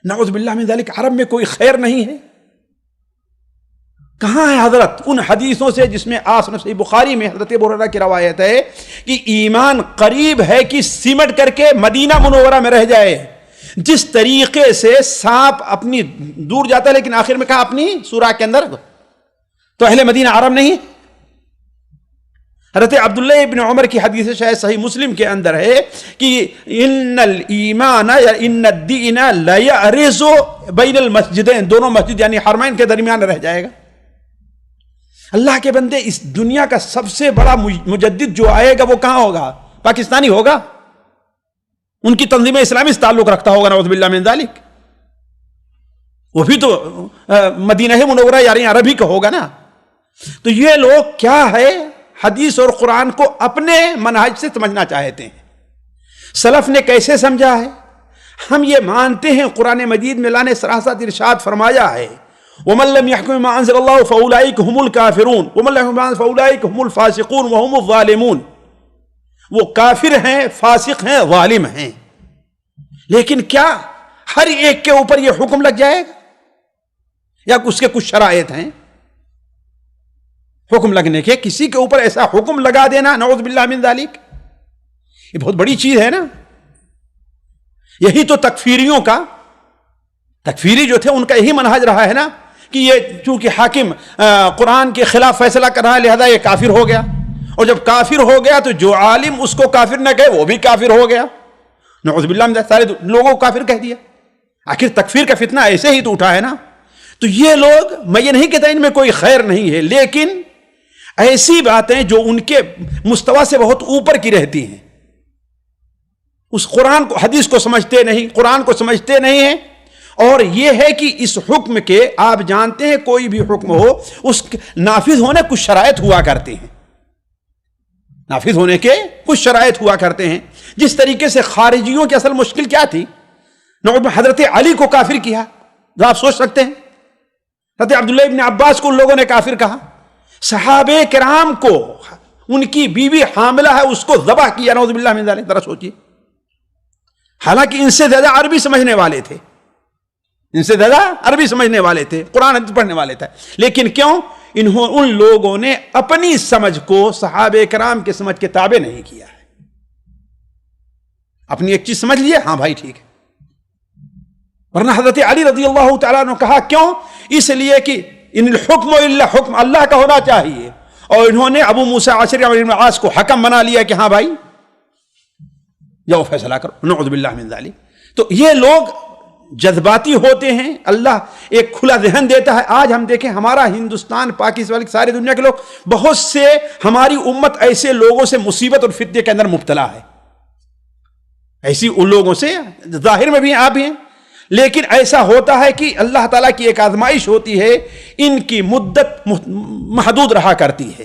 نعوذ باللہ من ذالک، عرب میں کوئی خیر نہیں ہے؟ کہاں ہے حضرت ان حدیثوں سے جس میں صحیح بخاری میں حضرت ابو ہریرہ کی روایت ہے کہ ایمان قریب ہے کہ سمٹ کر کے مدینہ منورہ میں رہ جائے، جس طریقے سے سانپ اپنی دور جاتا ہے لیکن آخر میں کہا اپنی سوراخ کے اندر، تو اہل مدینہ عرب نہیں؟ حضرت عبداللہ ابن عمر کی حدیث شاید صحیح مسلم کے اندر ہے کہ ان الایمان یا ان الدین لا یعرض بین المسجدین، دونوں مسجد یعنی حرمین کے درمیان رہ جائے گا۔ اللہ کے بندے، اس دنیا کا سب سے بڑا مجدد جو آئے گا وہ کہاں ہوگا؟ پاکستانی ہوگا؟ ان کی تنظیم اسلامی سے تعلق رکھتا ہوگا نعوذ باللہ من ذالک؟ وہ بھی تو مدینہ منورہ یعنی عربی کا ہوگا نا۔ تو یہ لوگ کیا ہے، حدیث اور قرآن کو اپنے منہج سے سمجھنا چاہتے ہیں۔ سلف نے کیسے سمجھا ہے؟ ہم یہ مانتے ہیں قرآن مجید میں اللہ نے صراحت ارشاد فرمایا ہے وَمَن لَّمْ يَحْكُم بِمَا أَنزَلَ اللَّهُ فَأُولَٰئِكَ هُمُ الْكَافِرُونَ وَمَن لَّمْ يَحْكُم بِمَا أَنزَلَ فَأُولَٰئِكَ هُمُ الْفَاسِقُونَ وَهُمُ الظَّالِمُونَ، وہ کافر ہیں، فاسق ہیں، ظالم ہیں۔ لیکن کیا ہر ایک کے اوپر یہ حکم لگ جائے گا یا اس کے کچھ شرائط ہیں حکم لگنے کے؟ کسی کے اوپر ایسا حکم لگا دینا نعوذ باللہ من ذالک، یہ بہت بڑی چیز ہے نا۔ یہی تو تکفیری جو تھے ان کا یہی منہج رہا ہے نا کہ یہ چونکہ حاکم قرآن کے خلاف فیصلہ کر رہا ہے لہذا یہ کافر ہو گیا، اور جب کافر ہو گیا تو جو عالم اس کو کافر نہ کہے وہ بھی کافر ہو گیا، نعوذ باللہ من ذالک، سارے لوگوں کو کافر کہہ دیا۔ آخر تکفیر کا فتنہ ایسے ہی تو اٹھا ہے نا۔ تو یہ لوگ، میں یہ نہیں کہتا ان میں کوئی خیر نہیں ہے، لیکن ایسی باتیں جو ان کے مستوی سے بہت اوپر کی رہتی ہیں، اس قرآن کو حدیث کو سمجھتے نہیں، قرآن کو سمجھتے نہیں ہیں۔ اور یہ ہے کہ اس حکم کے، آپ جانتے ہیں کوئی بھی حکم ہو اس نافذ ہونے کچھ شرائط ہوا کرتے ہیں، نافذ ہونے کے کچھ شرائط ہوا کرتے ہیں۔ جس طریقے سے خارجیوں کی اصل مشکل کیا تھی؟ حضرت علی کو کافر کیا، آپ سوچ سکتے ہیں۔ حضرت عبداللہ ابن عباس کو ان لوگوں نے کافر کہا، صحابہ کرام کو، ان کی بیوی حاملہ ہے اس کو ذبح کیا، نعوذ باللہ من ذالک۔ ذرا سوچیے، حالانکہ ان سے زیادہ عربی سمجھنے والے تھے، ان سے زیادہ عربی سمجھنے والے تھے، قرآن حدیث پڑھنے والے تھے، لیکن کیوں؟ ان لوگوں نے اپنی سمجھ کو صحابہ کرام کے سمجھ کے تابع نہیں کیا ہے۔ اپنی ایک چیز سمجھ لیے، ہاں بھائی ٹھیک ہے، ورنہ حضرت علی رضی اللہ تعالیٰ نے کہا کیوں؟ اس لیے کہ ان الحکم الا حکم، اللہ کا ہونا چاہیے، اور انہوں نے ابو موسیٰ عاشری اور ابن عاص کو حکم بنا لیا کہ ہاں بھائی جاؤ فیصلہ کرو، نعوذ باللہ من ذالک۔ تو یہ لوگ جذباتی ہوتے ہیں، اللہ ایک کھلا ذہن دیتا ہے۔ آج ہم دیکھیں ہمارا ہندوستان، پاکستان، ساری دنیا کے لوگ، بہت سے ہماری امت ایسے لوگوں سے مصیبت اور فتنے کے اندر مبتلا ہے، ایسی ان لوگوں سے ظاہر میں بھی آپ بھی ہیں، لیکن ایسا ہوتا ہے کہ اللہ تعالیٰ کی ایک آزمائش ہوتی ہے، ان کی مدت محدود رہا کرتی ہے۔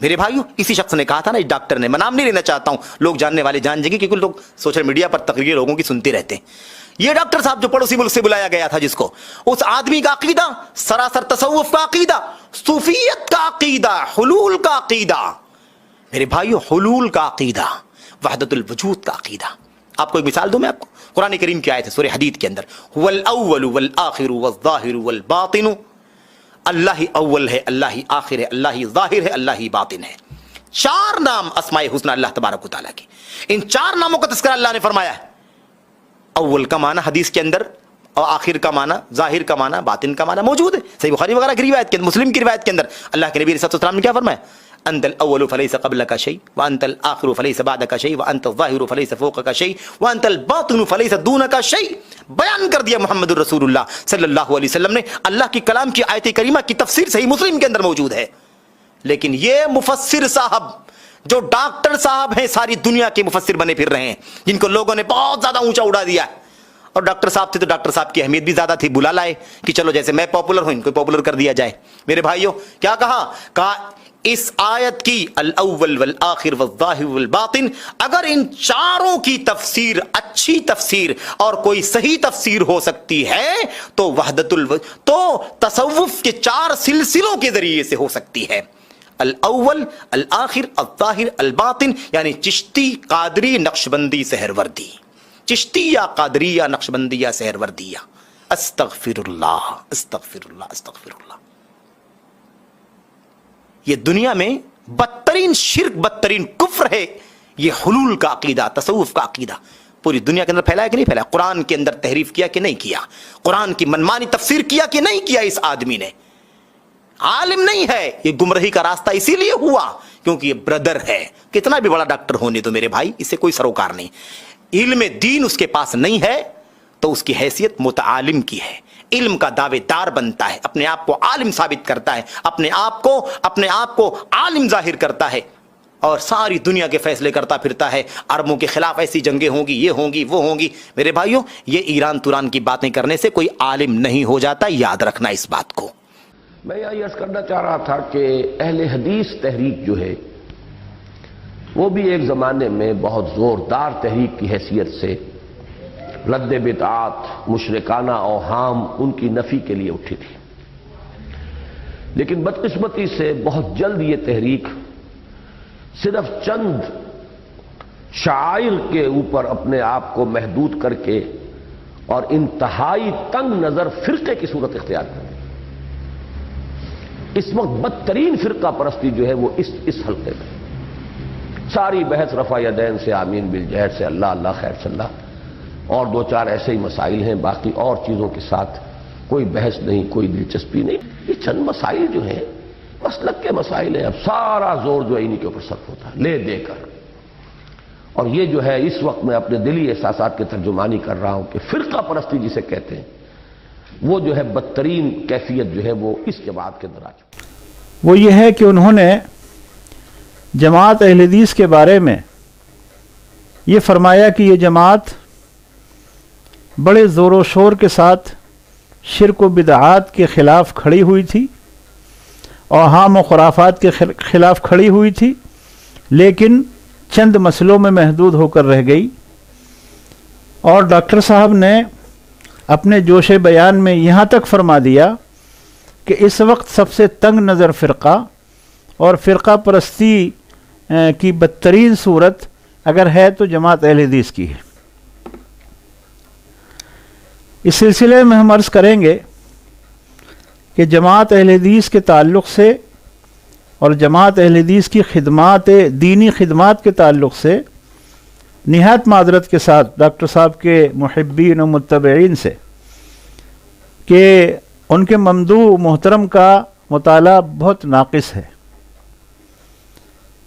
میرے بھائیو اسی شخص نے کہا تھا نا, اس ڈاکٹر نے, میں نام نہیں لینا چاہتا ہوں, لوگ جاننے والے جان جائیں گے کیونکہ لوگ سوشل میڈیا پر تقریریں لوگوں کی سنتے رہتے ہیں. یہ ڈاکٹر صاحب جو پڑوسی ملک سے بلایا گیا تھا, جس کو, اس آدمی کا عقیدہ سراسر تصوف کا عقیدہ, صوفیت کا عقیدہ, حلول کا عقیدہ, میرے بھائیو حلول کا عقیدہ, وحدت الوجود کا عقیدہ. آپ کو ایک مثال دوں میں آپ کو, قرآن کریم کی آیت ہے سورہ حدید کے اندر, هو الاول والآخر والظاہر والباطن, اللہ ہی اول ہے, اللہ ہی آخر ہے, اللہ ہی ظاہر ہے, اللہ ہی باطن ہے. 4 نام اسماء حسنی اللہ تبارک و تعالیٰ کے. ان 4 ناموں کا تذکرہ اللہ نے فرمایا ہے. اول کا معنی حدیث کے اندر, اور آخر کا معنی, ظاہر کا معنی, باطن کا معنی موجود ہے صحیح بخاری وغیرہ کی روایت کے اندر, مسلم کی روایت کے اندر. اللہ کے نبی علیہ السلام نے کیا فرمایا, انت الاول فليس قبلك شيء وانت الاخر فليس بعدك شيء وانت الظاهر فليس فوقك شيء وانت الباطن فليس دونك شيء. بیان کر دیا محمد الرسول اللہ صلی اللہ علیہ وسلم نے. اللہ کی کلام کی آیت کریمہ کی تفسیر صحیح مسلم کے اندر موجود ہے. لیکن یہ مفسر صاحب جو ڈاکٹر صاحب ہیں, ساری دنیا کے مفسر بنے پھر رہے ہیں, جن کو لوگوں نے بہت زیادہ اونچا اڑا دیا ہے. اور ڈاکٹر صاحب تھے تو ڈاکٹر صاحب کی اہمیت بھی زیادہ تھی, بلا لائے کہ چلو جیسے میں پاپولر ہوں ان کو پاپولر کر دیا جائے. میرے بھائیوں کیا کہا اس آیت کی, الاول والآخر والظاہر والباطن, اگر ان 4 کی تفسیر اچھی تفسیر اور کوئی صحیح تفسیر ہو سکتی ہے تو تو تصوف کے 4 سلسلوں کے ذریعے سے ہو سکتی ہے. الاول, الآخر, الظاہر, الباطن, یعنی چشتی, قادری, نقشبندی, سہروردی. چشتیہ, قادریہ, نقشبندیہ, سہروردیہ. استغفر اللہ, استغفر اللہ, استغفر اللہ. یہ دنیا میں بدترین شرک, بدترین کفر ہے یہ حلول کا عقیدہ, تصوف کا عقیدہ. پوری دنیا کے اندر پھیلایا کہ نہیں پھیلایا؟ قرآن کے اندر تحریف کیا کہ نہیں کیا؟ قرآن کی منمانی تفسیر کیا کہ نہیں کیا؟ اس آدمی نے عالم نہیں ہے, یہ گمراہی کا راستہ اسی لیے ہوا کیونکہ یہ بردر ہے. کتنا بھی بڑا ڈاکٹر ہونے تو میرے بھائی, اس سے کوئی سروکار نہیں. علم دین اس کے پاس نہیں ہے تو اس کی حیثیت متعالم کی ہے. علم کا دعوے دار بنتا ہے, اپنے آپ کو عالم ثابت کرتا ہے, اپنے آپ کو عالم ظاہر کرتا ہے, اور ساری دنیا کے فیصلے کرتا پھرتا ہے. عربوں کے خلاف ایسی جنگیں ہوں گی, یہ ہوں گی, وہ ہوں گی. میرے بھائیوں یہ ایران توران کی باتیں کرنے سے کوئی عالم نہیں ہو جاتا, یاد رکھنا اس بات کو. میں یہ عرض کرنا چاہ رہا تھا کہ اہل حدیث تحریک جو ہے وہ بھی ایک زمانے میں بہت زوردار تحریک کی حیثیت سے رد بدعات, مشرکانہ اوہام, ان کی نفی کے لیے اٹھی تھی. لیکن بدقسمتی سے بہت جلد یہ تحریک صرف چند شعائر کے اوپر اپنے آپ کو محدود کر کے اور انتہائی تنگ نظر فرقے کی صورت اختیار کر دی. اس وقت بدترین فرقہ پرستی جو ہے وہ اس حلقے میں. ساری بحث رفع یدین سے, آمین بالجہر سے, اللہ اللہ خیر صلی اللہ, اور 2-4 ایسے ہی مسائل ہیں, باقی اور چیزوں کے ساتھ کوئی بحث نہیں, کوئی دلچسپی نہیں. یہ چند مسائل جو ہیں مسلک کے مسائل ہیں. اب سارا زور جو ہے انہی کے اوپر صرف ہوتا ہے لے دے کر. اور یہ جو ہے اس وقت میں اپنے دلی احساسات کی ترجمانی کر رہا ہوں کہ فرقہ پرستی جسے کہتے ہیں وہ جو ہے بدترین کیفیت جو ہے وہ اس جماعت کے اندر آ چکی. وہ یہ ہے کہ انہوں نے جماعت اہل حدیث کے بارے میں یہ فرمایا کہ یہ جماعت بڑے زور و شور کے ساتھ شرک و بدعات کے خلاف کھڑی ہوئی تھی, اوہام و خرافات کے خلاف کھڑی ہوئی تھی, لیکن چند مسئلوں میں محدود ہو کر رہ گئی. اور ڈاکٹر صاحب نے اپنے جوش بیان میں یہاں تک فرما دیا کہ اس وقت سب سے تنگ نظر فرقہ اور فرقہ پرستی کی بدترین صورت اگر ہے تو جماعت اہل حدیث کی ہے. اس سلسلے میں ہم عرض کریں گے کہ جماعت اہل حدیث کے تعلق سے اور جماعت اہل حدیث کی خدمات, دینی خدمات کے تعلق سے نہایت معذرت کے ساتھ ڈاکٹر صاحب کے محبین و متبعین سے کہ ان کے ممدوح محترم کا مطالعہ بہت ناقص ہے.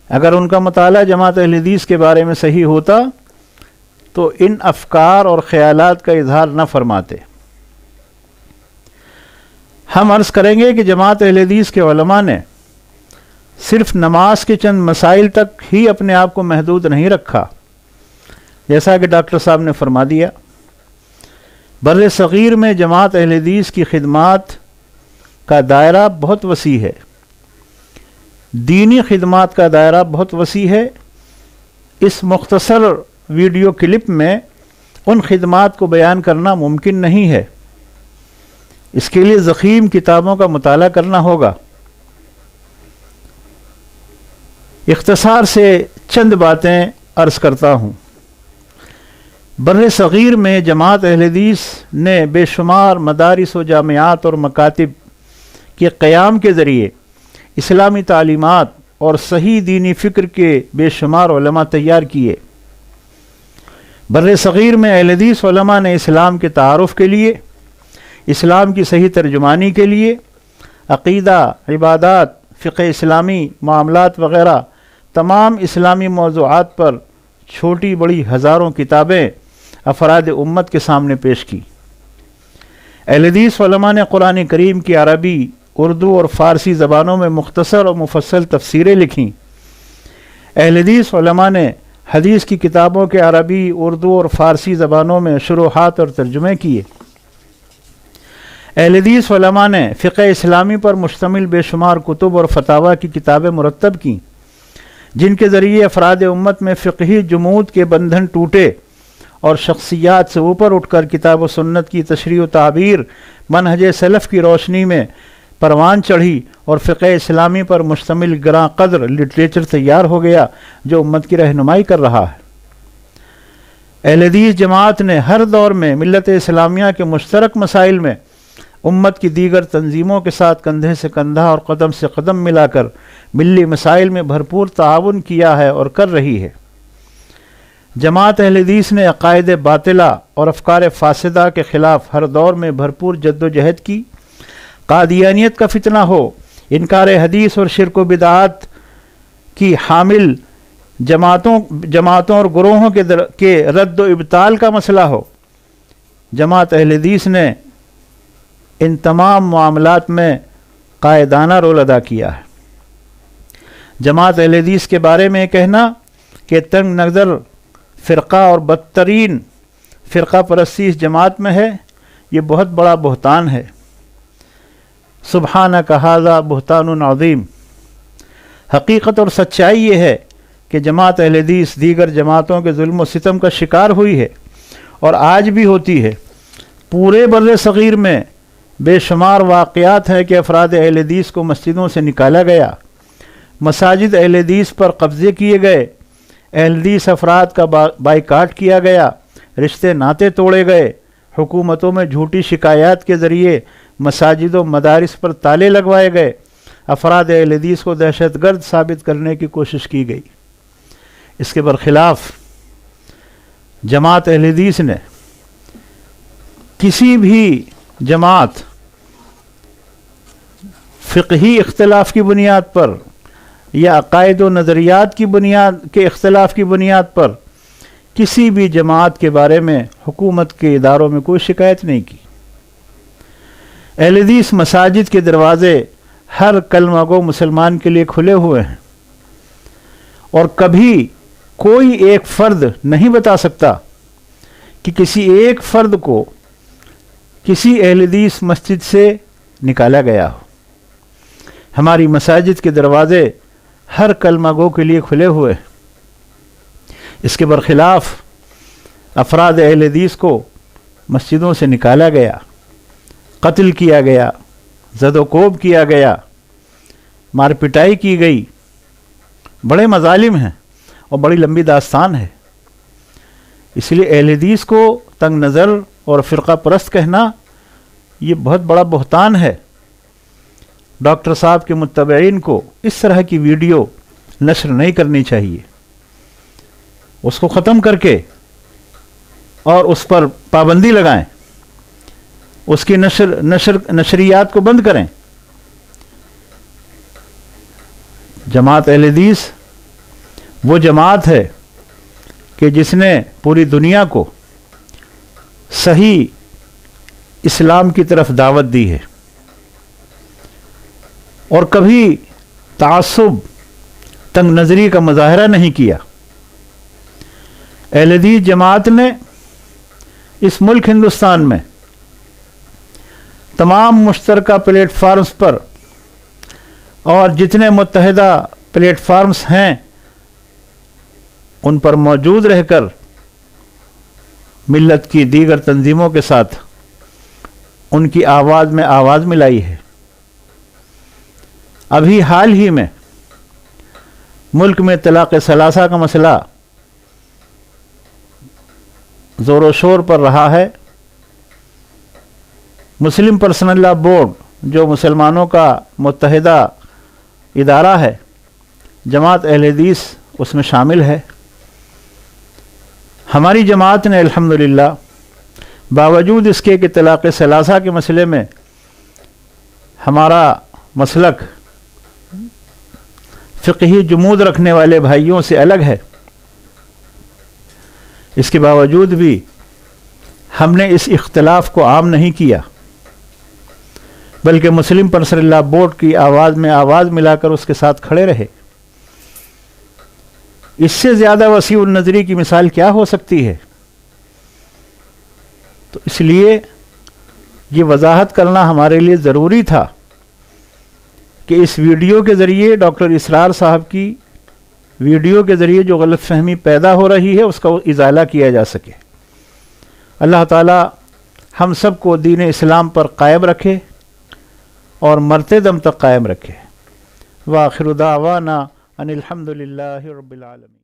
اگر ان کا مطالعہ جماعت اہل حدیث کے بارے میں صحیح ہوتا تو ان افکار اور خیالات کا اظہار نہ فرماتے. ہم عرض کریں گے کہ جماعت اہل حدیث کے علماء نے صرف نماز کے چند مسائل تک ہی اپنے آپ کو محدود نہیں رکھا, جیسا کہ ڈاکٹر صاحب نے فرما دیا. بر صغیر میں جماعت اہل حدیث کی خدمات کا دائرہ بہت وسیع ہے. دینی خدمات کا دائرہ بہت وسیع ہے. اس مختصر ویڈیو کلپ میں ان خدمات کو بیان کرنا ممکن نہیں ہے. اس کے لیے ضخیم کتابوں کا مطالعہ کرنا ہوگا. اختصار سے چند باتیں عرض کرتا ہوں. بر صغیر میں جماعت اہل حدیث نے بے شمار مدارس و جامعات اور مکاتب کے قیام کے ذریعے اسلامی تعلیمات اور صحیح دینی فکر کے بے شمار علماء تیار کیے. بر صغیر میں اہل حدیث علماء نے اسلام کے تعارف کے لیے، اسلام کی صحیح ترجمانی کے لیے، عقیدہ، عبادات، فقہ اسلامی، معاملات وغیرہ تمام اسلامی موضوعات پر چھوٹی بڑی ہزاروں کتابیں افراد امت کے سامنے پیش کی. اہل حدیث علماء نے قرآن کریم کی عربی، اردو اور فارسی زبانوں میں مختصر اور مفصل تفسیریں لکھیں. اہل حدیث علماء نے حدیث کی کتابوں کے عربی، اردو اور فارسی زبانوں میں شروحات اور ترجمے کیے. اہل حدیث علماء نے فقہ اسلامی پر مشتمل بے شمار کتب اور فتاوی کی کتابیں مرتب کیں، جن کے ذریعے افراد امت میں فقہی جمود کے بندھن ٹوٹے اور شخصیات سے اوپر اٹھ کر کتاب و سنت کی تشریح و تعبیر، منہج سلف کی روشنی میں پروان چڑھی اور فقہ اسلامی پر مشتمل گراں قدر لٹریچر تیار ہو گیا جو امت کی رہنمائی کر رہا ہے. اہل حدیث جماعت نے ہر دور میں ملت اسلامیہ کے مشترک مسائل میں امت کی دیگر تنظیموں کے ساتھ کندھے سے کندھا اور قدم سے قدم ملا کر ملی مسائل میں بھرپور تعاون کیا ہے اور کر رہی ہے. جماعت اہل حدیث نے عقائد باطلہ اور افکار فاسدہ کے خلاف ہر دور میں بھرپور جد و جہد کی. قادیانیت کا فتنہ ہو، انکار حدیث اور شرک و بدعات کی حامل جماعتوں اور گروہوں کے رد و ابطال کا مسئلہ ہو، جماعت اہل حدیث نے ان تمام معاملات میں قائدانہ رول ادا کیا ہے. جماعت اہل حدیث کے بارے میں کہنا کہ تنگ نظر فرقہ اور بدترین فرقہ پرستی اس جماعت میں ہے، یہ بہت بڑا بہتان ہے. سبحانک ھذا بہتان عظیم. حقیقت اور سچائی یہ ہے کہ جماعت اہل حدیث دیگر جماعتوں کے ظلم و ستم کا شکار ہوئی ہے اور آج بھی ہوتی ہے. پورے بر صغیر میں بے شمار واقعات ہیں کہ افراد اہل حدیث کو مسجدوں سے نکالا گیا، مساجد اہل حدیث پر قبضے کیے گئے، اہل حدیث افراد کا بائیکاٹ کیا گیا، رشتے ناطے توڑے گئے، حکومتوں میں جھوٹی شکایات کے ذریعے مساجد و مدارس پر تالے لگوائے گئے، افراد اہل حدیث کو دہشت گرد ثابت کرنے کی کوشش کی گئی. اس کے برخلاف جماعت اہل حدیث نے کسی بھی جماعت فقہی اختلاف کی بنیاد پر یا عقائد و نظریات کی بنیاد کے اختلاف کی بنیاد پر کسی بھی جماعت کے بارے میں حکومت کے اداروں میں کوئی شکایت نہیں کی. اہل حدیث مساجد کے دروازے ہر کلمہ گو مسلمان کے لیے کھلے ہوئے ہیں اور کبھی کوئی ایک فرد نہیں بتا سکتا کہ کسی ایک فرد کو کسی اہل حدیث مسجد سے نکالا گیا ہو. ہماری مساجد کے دروازے ہر کلمہ گو کے لیے کھلے ہوئے ہیں. اس کے برخلاف افراد اہل حدیث کو مسجدوں سے نکالا گیا، قتل کیا گیا، زد و کوب کیا گیا، مار پٹائی کی گئی. بڑے مظالم ہیں اور بڑی لمبی داستان ہے. اس لیے اہل حدیث کو تنگ نظر اور فرقہ پرست کہنا یہ بہت بڑا بہتان ہے. ڈاکٹر صاحب کے متبعین کو اس طرح کی ویڈیو نشر نہیں کرنی چاہیے. اس کو ختم کر کے اور اس پر پابندی لگائیں، اس کی نشریات کو بند کریں. جماعت اہل حدیث وہ جماعت ہے کہ جس نے پوری دنیا کو صحیح اسلام کی طرف دعوت دی ہے اور کبھی تعصب، تنگ نظری کا مظاہرہ نہیں کیا. اہل حدیث جماعت نے اس ملک ہندوستان میں تمام مشترکہ پلیٹ فارمز پر اور جتنے متحدہ پلیٹ فارمز ہیں ان پر موجود رہ کر ملت کی دیگر تنظیموں کے ساتھ ان کی آواز میں آواز ملائی ہے۔ ابھی حال ہی میں ملک میں طلاق ثلاثہ کا مسئلہ زور و شور پر رہا ہے۔ مسلم پرسنل لاء بورڈ جو مسلمانوں کا متحدہ ادارہ ہے، جماعت اہل حدیث اس میں شامل ہے۔ ہماری جماعت نے الحمدللہ باوجود اس کے کہ طلاق ثلاثہ کے مسئلے میں ہمارا مسلک فقہی جمود رکھنے والے بھائیوں سے الگ ہے، اس کے باوجود بھی ہم نے اس اختلاف کو عام نہیں کیا، بلکہ مسلم پرسنل لاء بورڈ کی آواز میں آواز ملا کر اس کے ساتھ کھڑے رہے۔ اس سے زیادہ وسیع النظری کی مثال کیا ہو سکتی ہے؟ تو اس لیے یہ وضاحت کرنا ہمارے لیے ضروری تھا کہ اس ویڈیو کے ذریعے ڈاکٹر اسرار صاحب کی ویڈیو کے ذریعے جو غلط فہمی پیدا ہو رہی ہے اس کا ازالہ کیا جا سکے۔ اللہ تعالی ہم سب کو دین اسلام پر قائم رکھے اور مرتے دم تک قائم رکھے۔ وآخر دعوانا ان الحمد للہ رب العالمین۔